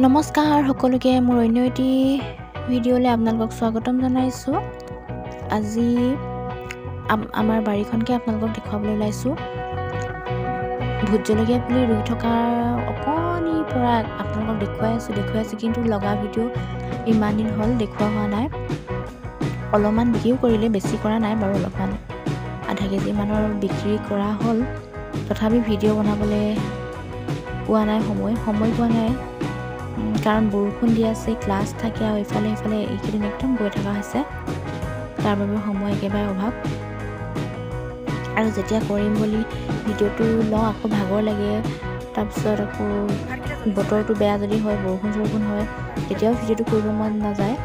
নমস্কাৰ সকলোকে মোৰ অন্য এটি ভিডিঅ'লৈ আপোনালোকক স্বাগতম জনাইছোঁ। আজি আমাৰ বাৰীখনকে আপোনালোকক দেখুৱাবলৈ ওলাইছোঁ। ভোট জলকীয়া পুলি ৰুই থকা অকণিৰ পৰা আপোনালোকক দেখুৱাই আছোঁ কিন্তু লগা ভিডিঅ' ইমান দিন হ'ল দেখুওৱা হোৱা নাই। অলপমান বিক্ৰীও কৰিলে, বেছি কৰা নাই বাৰু, অলপমান আধা কেজি মানৰ বিক্ৰী কৰা হ'ল। তথাপি ভিডিঅ' বনাবলৈ পোৱা নাই, সময় পোৱা নাই, কাৰণ বৰষুণ দি আছে, ক্লাছ থাকে আৰু ইফালে এইকেইদিন একদম গৈ থকা হৈছে, তাৰ বাবে সময় একেবাৰে অভাৱ। আৰু যেতিয়া কৰিম বুলি ভিডিঅ'টো লওঁ আকৌ ভাগৰ লাগে, তাৰপিছত আকৌ বতৰটো বেয়া যদি হয়, বৰষুণ হয়, তেতিয়াও ভিডিঅ'টো কৰিব মন নাযায়।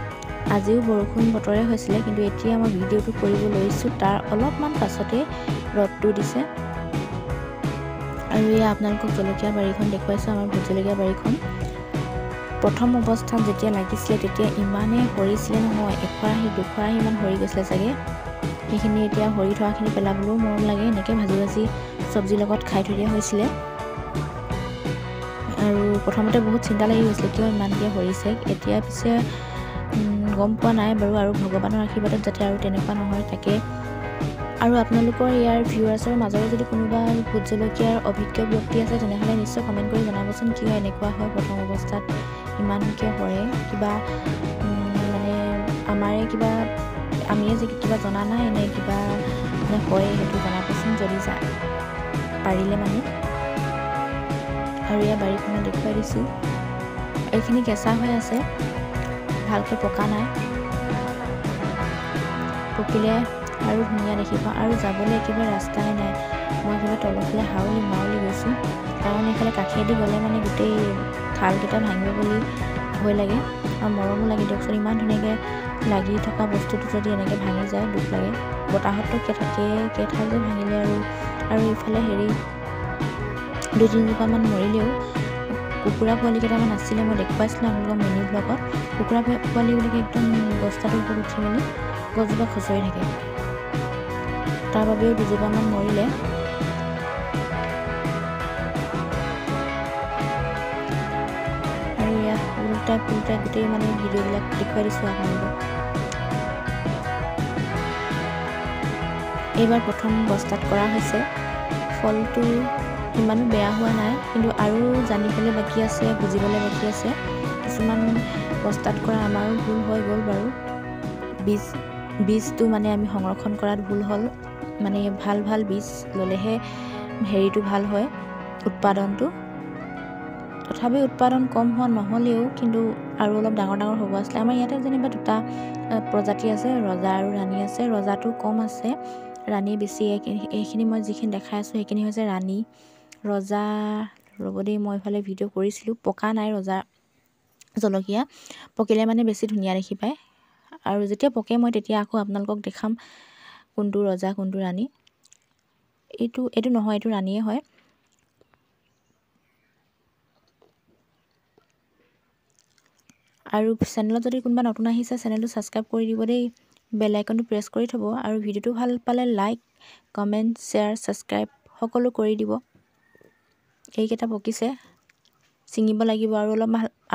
আজিও বৰষুণ বতৰে হৈছিলে, কিন্তু এতিয়া মই ভিডিঅ'টো কৰিব লৈছোঁ, তাৰ অলপমান পাছতে ৰ'দটো দিছে। আৰু এয়া আপোনালোকক জলকীয়া বাৰীখন দেখুৱাইছোঁ, আমাৰ ভোট জলকীয়া বাৰীখন। প্ৰথম অৱস্থাত যেতিয়া লাগিছিলে তেতিয়া ইমানেই সৰিছিলে নহয়, এখৰাহি দুখৰাহিমান সৰি গৈছিলে চাগে। সেইখিনি এতিয়া সৰি থকাখিনি পেলাবলৈও মৰম লাগে, এনেকৈ ভাজি চব্জিৰ লগত খাই থৈ দিয়া হৈছিলে। আৰু প্ৰথমতে বহুত চিন্তা লাগি গৈছিলে কিয় ইমানকৈ সৰিছে। এতিয়া পিছে গম পোৱা নাই বাৰু, আৰু ভগৱানৰ আশীৰ্বাদত যাতে আৰু তেনেকুৱা নহয় তাকে। আৰু আপোনালোকৰ ইয়াৰ ভিউৱাৰ্ছৰ মাজৰে যদি কোনোবা ভোট জলকীয়াৰ অভিজ্ঞ ব্যক্তি আছে তেনেহ'লে নিশ্চয় কমেণ্ট কৰি জনাবচোন, কিয় এনেকুৱা হয়, প্ৰথম অৱস্থাত ইমানকৈ সৰে। কিবা মানে আমাৰে কিবা আমিয়ে যে কিবা জনা নাই নে কিবা মানে হয়, সেইটো জনাবচোন যদি পাৰিলে মানে। আৰু ইয়াৰ বাৰীখনত দেখুৱাই দিছোঁ, এইখিনি কেঁচা হৈ আছে, ভালকৈ পকা নাই। পকিলে আৰু ধুনীয়া দেখিব। আৰু যাবলৈ একেবাৰে ৰাস্তাই নাই, মই একেবাৰে তলৰফালে মাউলি গৈছোঁ, কাৰণ এইফালে কাষেদি গ'লে মানে গোটেই ঠালকেইটা ভাঙিব বুলি ভয় লাগে আৰু মৰমো লাগে দিয়কচোন। ইমান ধুনীয়াকৈ লাগি থকা বস্তুটো যদি এনেকৈ ভাঙি যায় দুখ লাগে। বতাহততো কেইঠাল যে ভাঙিলে। আৰু ইফালে 2-3জোপামান মৰিলেও। কুকুৰা পোৱালি কেইটামান আছিলে, মই দেখুৱাইছিলোঁ আপোনালোকৰ মিনি ব্লগত। কুকুৰা পোৱালিবিলাকে একদম বস্তাটোৰ ওপৰত উঠি মেলি গছজোপা খুচৰি থাকে, তাৰ বাবেও 2জোপামান মৰিলে। আৰু ইয়াত উল্টাই গোটেই মানে ভিডিঅ'বিলাক দেখুৱাই দিছোঁ আপোনালোকক। এইবাৰ প্ৰথম বস্তাত কৰা হৈছে, ফলটো ইমানো বেয়া হোৱা নাই, কিন্তু আৰু জানিবলৈ বাকী আছে, বুজিবলৈ বাকী আছে। কিছুমান বস্তাত কৰা আমাৰো ভুল হৈ গ'ল বাৰু। বীজটো মানে আমি সংৰক্ষণ কৰাত ভুল হ'ল, মানে ভাল বীজ ল'লেহে হেৰিটো ভাল হয়, উৎপাদনটো। তথাপি উৎপাদন কম হোৱা নহ'লেও কিন্তু আৰু অলপ ডাঙৰ হ'ব আছিলে। আমাৰ ইয়াতে যেনিবা 2টা প্ৰজাতি আছে, ৰজা আৰু ৰাণী আছে। ৰজাটো কম আছে, ৰাণী বেছি। এইখিনি মই যিখিনি দেখাই আছোঁ সেইখিনি হৈছে ৰাণী। ৰজা ৰ'ব দেই, মই এইফালে ভিডিঅ' কৰিছিলোঁ, পকা নাই ৰজা জলকীয়া, পকিলে মানে বেছি ধুনীয়া দেখি পায়। আৰু যেতিয়া পকে মই তেতিয়া আকৌ আপোনালোকক দেখাম কোনটো ৰজা কোনটো ৰাণী। এইটো নহয়, এইটো ৰাণীয়ে হয়। আৰু চেনেলত যদি কোনোবা নতুন আহিছে চেনেলটো ছাবস্ক্ৰাইব কৰি দিব দেই, বেল আইকনটো প্ৰেছ কৰি থ'ব। আৰু ভিডিঅ'টো ভাল পালে লাইক, কমেণ্ট, শ্বেয়াৰ, ছাবস্ক্ৰাইব সকলো কৰি দিব। এইকেইটা পকিছে, ছিঙিব লাগিব,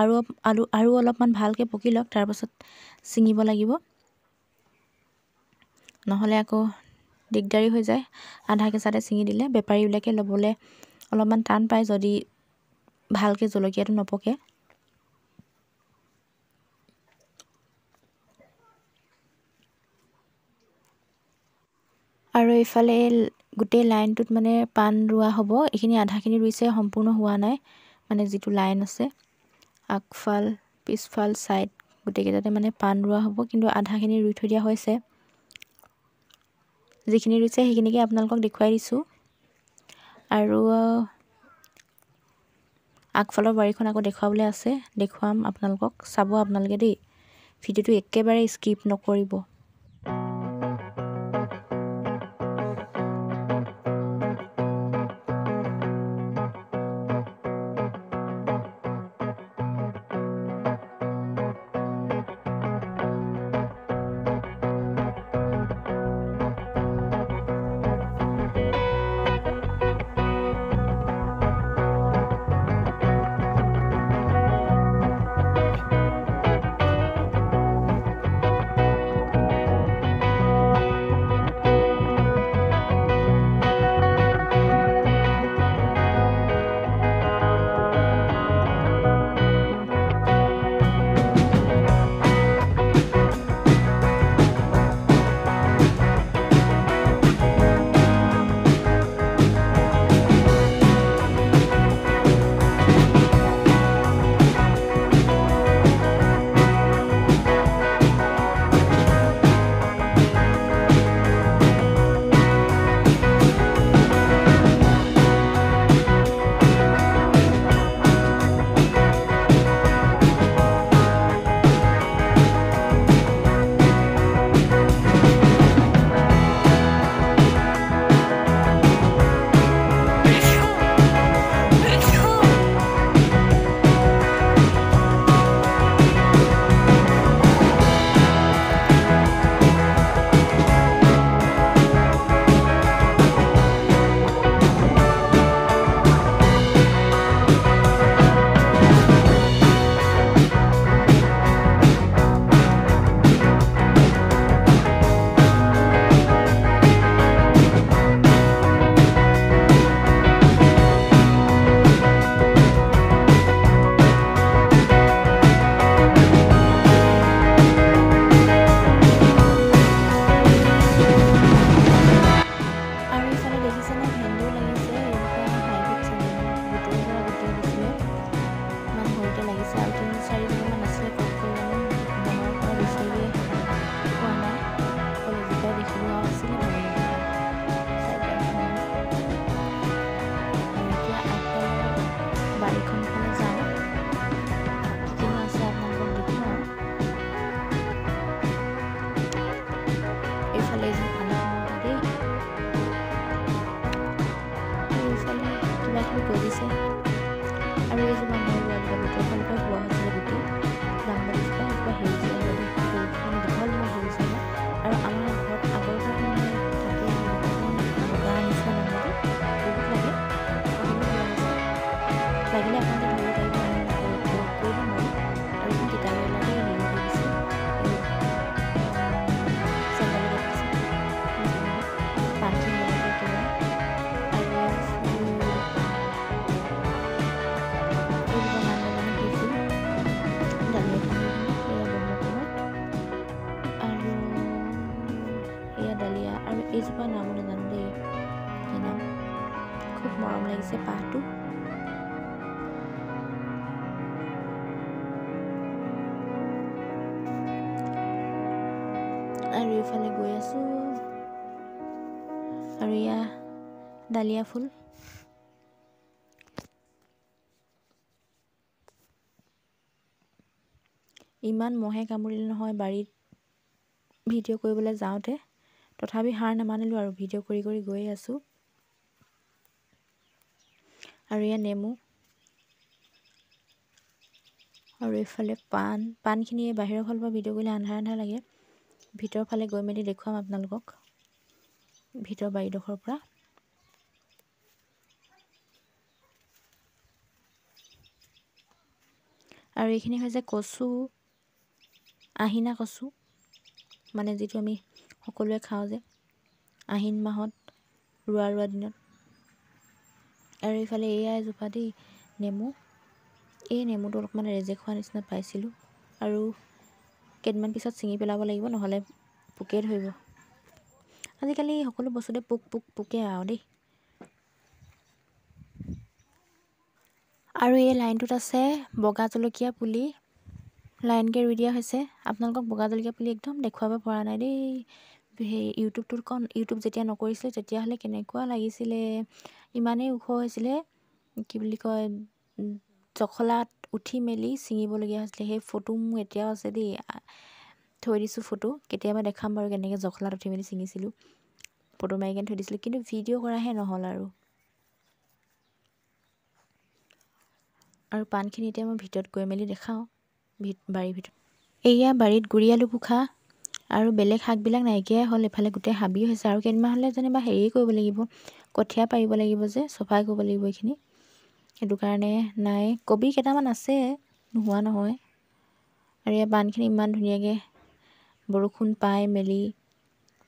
আৰু অলপমান ভালকৈ পকি লওক, তাৰপাছত ছিঙিব লাগিব, নহ'লে আকৌ দিগদাৰী হৈ যায়। আধা কেঁচাতে ছিঙি দিলে বেপাৰীবিলাকে ল'বলৈ অলপমান টান পায় যদি ভালকৈ জলকীয়াটো নপকে। আৰু এইফালে গোটেই লাইনটোত মানে পাণ ৰোৱা হ'ব। এইখিনি আধাখিনি ৰুইছে, সম্পূৰ্ণ হোৱা নাই, মানে যিটো লাইন আছে আগফাল পিছফাল ছাইড গোটেইকেইটাতে মানে পাণ ৰোৱা হ'ব, কিন্তু আধাখিনি ৰুই থৈ দিয়া হৈছে। যিখিনি ৰুইছে সেইখিনিকে আপোনালোকক দেখুৱাই দিছোঁ। আৰু আগফালৰ বাৰীখন আকৌ দেখুৱাবলৈ আছে, দেখুৱাম আপোনালোকক, চাব আপোনালোকে দেই, ভিডিঅ'টো একেবাৰে স্কিপ নকৰিব। এইজোপা নামো নাজানো দেই কি নাম, খুব মৰম লাগিছে পাহটো। আৰু এইফালে গৈ আছো, আৰু এয়া ডালিয়া ফুল। ইমান মহে কামুৰিলে নহয় বাৰীত ভিডিঅ' কৰিবলৈ যাওঁতে, তথাপি হাৰ নামানিলোঁ আৰু ভিডিঅ' কৰি কৰি গৈ আছোঁ। আৰু এয়া নেমু, আৰু এইফালে পাণখিনি বাহিৰৰ ফালৰ পৰা ভিডিঅ' কৰিলে আন্ধাৰ আন্ধাৰ লাগে, ভিতৰৰ ফালে গৈ মেলি দেখুৱাম আপোনালোকক ভিতৰ বাৰীডোখৰৰ পৰা। আৰু এইখিনি হৈছে কচু, আহিনা কচু, মানে যিটো আমি সকলোৱে খাওঁ যে আহিন মাহত ৰোৱা দিনত। আৰু এইফালে এয়া এজোপা দেই নেমু, এই নেমুটো অলপমান ৰেজেক হোৱা নিচিনা পাইছিলোঁ, আৰু কেইদিনমান পিছত ছিঙি পেলাব লাগিব, নহ'লে পোকে ধৰিব। আজিকালি সকলো বস্তুতে পোকে আৰু দেই। আৰু এই লাইনটোত আছে বগা জলকীয়া পুলি, লাইনকৈ ৰুই দিয়া হৈছে। আপোনালোকক বগা জলকীয়া পুলি একদম দেখুৱাব পৰা নাই দেই, সেই ইউটিউব যেতিয়া নকৰিছিলে তেতিয়াহ'লে কেনেকুৱা লাগিছিলে, ইমানেই ওখ হৈছিলে, কি বুলি কয়, জখলাত উঠি মেলি ছিঙিবলগীয়া হৈছিলে। সেই ফটো মোৰ এতিয়াও আছে দেই, থৈ দিছোঁ ফটো, কেতিয়াবা দেখাম বাৰু কেনেকৈ জখলাত উঠি মেলি ছিঙিছিলোঁ, ফটো মাৰি কেনে থৈ দিছিলোঁ, কিন্তু ভিডিঅ' কৰাহে নহ'ল। আৰু পাণখিনি এতিয়া মই ভিতৰত গৈ মেলি দেখাওঁ, বাৰীৰ ভিতৰত। এয়া বাৰীত গুৰি আলু পোখা আৰু বেলেগ শাকবিলাক নাইকিয়াই হ'ল, এফালে গোটেই হাবি হৈছে। আৰু কেইদিনমান হ'লে যেনিবা হেৰি কৰিব লাগিব, কঠীয়া পাৰিব লাগিব যে, চফাই কৰিব লাগিব এইখিনি, সেইটো কাৰণে নাই। কবি কেইটামান আছে, নোহোৱা নহয়। আৰু এই পাণখিনি ইমান ধুনীয়াকৈ বৰষুণ পাই মেলি,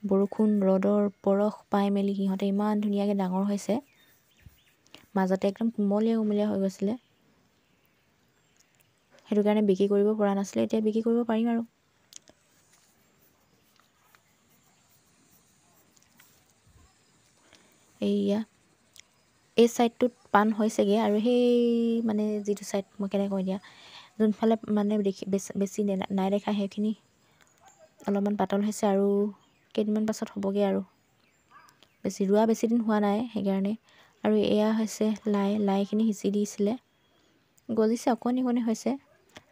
বৰষুণ ৰ'দৰ পৰশ পাই মেলি সিহঁতে ইমান ধুনীয়াকৈ ডাঙৰ হৈছে। মাজতে একদম কুমলীয়া হৈ গৈছিলে, সেইটো কাৰণে বিক্ৰী কৰিব পৰা নাছিলে, এতিয়া বিক্ৰী কৰিব পাৰিম। আৰু এইয়া এই ছাইডটোত পাণ হৈছেগৈ, আৰু সেই মানে যিটো ছাইড মই কেনেকৈ কওঁ এতিয়া, যোনফালে মানে বেছি নাই দেখা সেইখিনি অলপমান পাতল হৈছে, আৰু কেইদিনমান পাছত হ'বগৈ। আৰু বেছি দিন হোৱা নাই সেইকাৰণে। আৰু এয়া হৈছে লাইখিনি সিঁচি দিছিলে, গজিছে, অকণি হৈছে।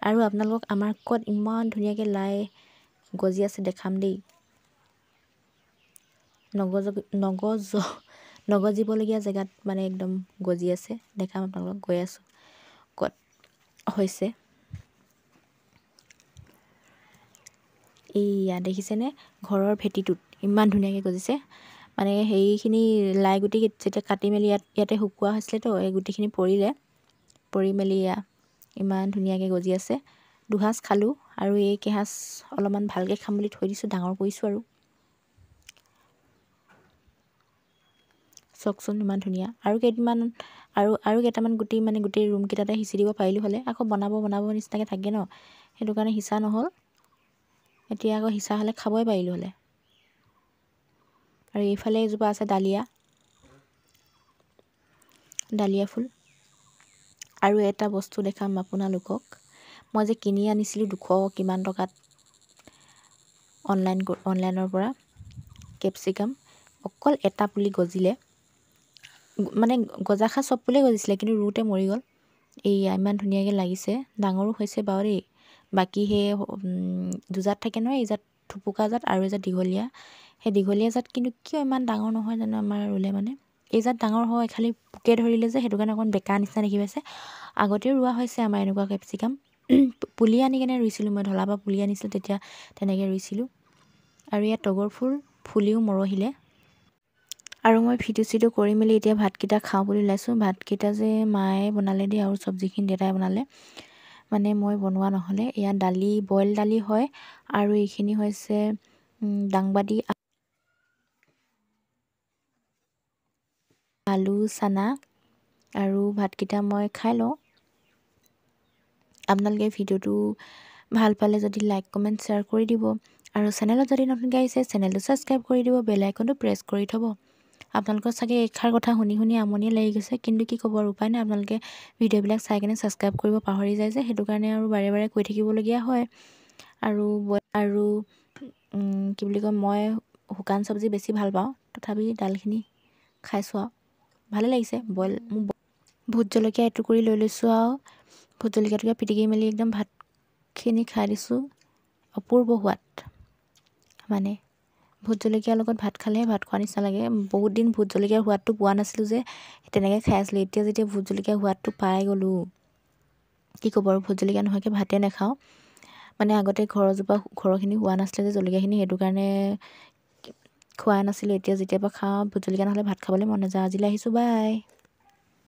আৰু আপোনালোকক আমাৰ ক'ত ইমান ধুনীয়াকৈ লাই গজি আছে দেখাম দেই, নগজিবলগীয়া জেগাত মানে একদম গজি আছে, দেখাম আপোনালোকক, গৈ আছোঁ ক'ত হৈছে। এইয়া দেখিছেনে, ঘৰৰ ভেটিটোত ইমান ধুনীয়াকৈ গজিছে। মানে সেইখিনি লাই গুটি যেতিয়া কাটি মেলি ইয়াতে শুকোৱা হৈছিলেতো, এই গুটিখিনি পৰি মেলি এয়া ইমান ধুনীয়াকৈ গজি আছে। দুসাঁজ খালোঁ, আৰু এই কেইসাঁজ অলপমান ভালকৈ খাম বুলি থৈ দিছোঁ, ডাঙৰ কৰিছোঁ। আৰু চাওকচোন ইমান ধুনীয়া। আৰু কেইটামান গুটি মানে গোটেই ৰুমকেইটাতে সিঁচি দিব পাৰিলোঁ হ'লে, আকৌ বনাব নিচিনাকৈ থাকে ন, সেইটো কাৰণে সিঁচা নহ'ল। এতিয়া আকৌ সিঁচা হ'লে খাবই পাৰিলোঁ হ'লে। আৰু এইফালে এজোপা আছে ডালিয়া ফুল। আৰু এটা বস্তু দেখাম আপোনালোকক, মই যে কিনি আনিছিলোঁ 200 কিমান টকাত অনলাইনৰ পৰা কেপচিকাম, অকল এটা পুলি গজিলে, মানে গজাখাৰ চব পুলিয়ে গজিছিলে, কিন্তু ৰুওঁতে মৰি গ'ল। এইয়া ইমান ধুনীয়াকৈ লাগিছে, ডাঙৰো হৈছে বাৰু দেই। বাকী সেই দুজাত থাকে নহয়, এইজাত থুপুকা জাত আৰু এজাত দীঘলীয়া, সেই দীঘলীয়া জাত কিন্তু কিয় ইমান ডাঙৰ নহয় জানো, আমাৰ ৰুলে মানে এইজাত ডাঙৰ হয়, খালি পোকে ধৰিলে যে, সেইটো কাৰণে অকণ বেকা নিচিনা দেখি পাইছে। আগতেও ৰোৱা হৈছে আমাৰ এনেকুৱা কেপচিকাম, পুলি আনি কেনে ৰুইছিলোঁ, মই ঢলাৰ পৰা পুলি আনিছিলোঁ, তেতিয়া তেনেকৈ ৰুইছিলোঁ। আৰু ইয়াত তগৰ ফুল ফুলিও মৰহিলে। আৰু মই ভিডিঅ' কৰি মেলি এতিয়া ভাতকেইটা খাওঁ বুলি ওলাইছোঁ। ভাতকেইটা যে মায়ে বনালে দেই, আৰু চব্জিখিনি দেউতাই বনালে, মানে মই বনোৱা নহ'লে। এয়া বইল দালি হয়, আৰু এইখিনি হৈছে দাংবাদি, আলু, চানা, আৰু ভাতকেইটা মই খাই লওঁ। আপোনালোকে ভিডিঅ'টো ভাল পালে যদি লাইক, কমেণ্ট, শ্বেয়াৰ কৰি দিব। আৰু চেনেলত যদি নতুনকৈ আহিছে চেনেলটো ছাবস্ক্ৰাইব কৰি দিব, বেল আইকনটো প্ৰেছ কৰি থ'ব। আপোনালোকৰ চাগে এইষাৰ কথা শুনি শুনি আমনি লাগি গৈছে, কিন্তু কি ক'ব আৰু উপায় নাই। আপোনালোকে ভিডিঅ'বিলাক চাই কিনে ছাবস্ক্ৰাইব কৰিব পাহৰি যায় যে, সেইটো কাৰণে আৰু বাৰে বাৰে কৈ থাকিবলগীয়া হয়। আৰু কি বুলি কয়, মই শুকান চব্জি বেছি ভাল পাওঁ, তথাপি দালখিনি খাইছোঁ আৰু ভালে লাগিছে। ভোট জলকীয়া এটুকুৰি লৈ লৈছোঁ আৰু ভোট জলকীয়াটোকে পিটিকি মেলি একদম ভাতখিনি খাই দিছোঁ। অপূৰ্ব সোৱাদ। মানে ভোট জলকীয়াৰ লগত ভাত খালেহে ভাত খোৱাৰ নিচিনা লাগে। বহুত দিন ভোট জলকীয়াৰ সোৱাদটো পোৱা নাছিলোঁ যে, তেনেকৈ খাই আছিলোঁ। এতিয়া যেতিয়া ভোট জলকীয়াৰ সোৱাদটো পাই গ'লোঁ, কি ক'ব আৰু, ভোট জলকীয়া নোহোৱাকৈ ভাতে নাখাওঁ। মানে আগতে ঘৰৰখিনি হোৱা নাছিলে যে জলকীয়াখিনি, সেইটো কাৰণে খোৱা নাছিলোঁ। এতিয়া যেতিয়াৰ পৰা খাওঁ ভোট জলকীয়া নহ'লে ভাত খাবলৈ মন নাযায়। আজিলৈ আহিছোঁ, বাই।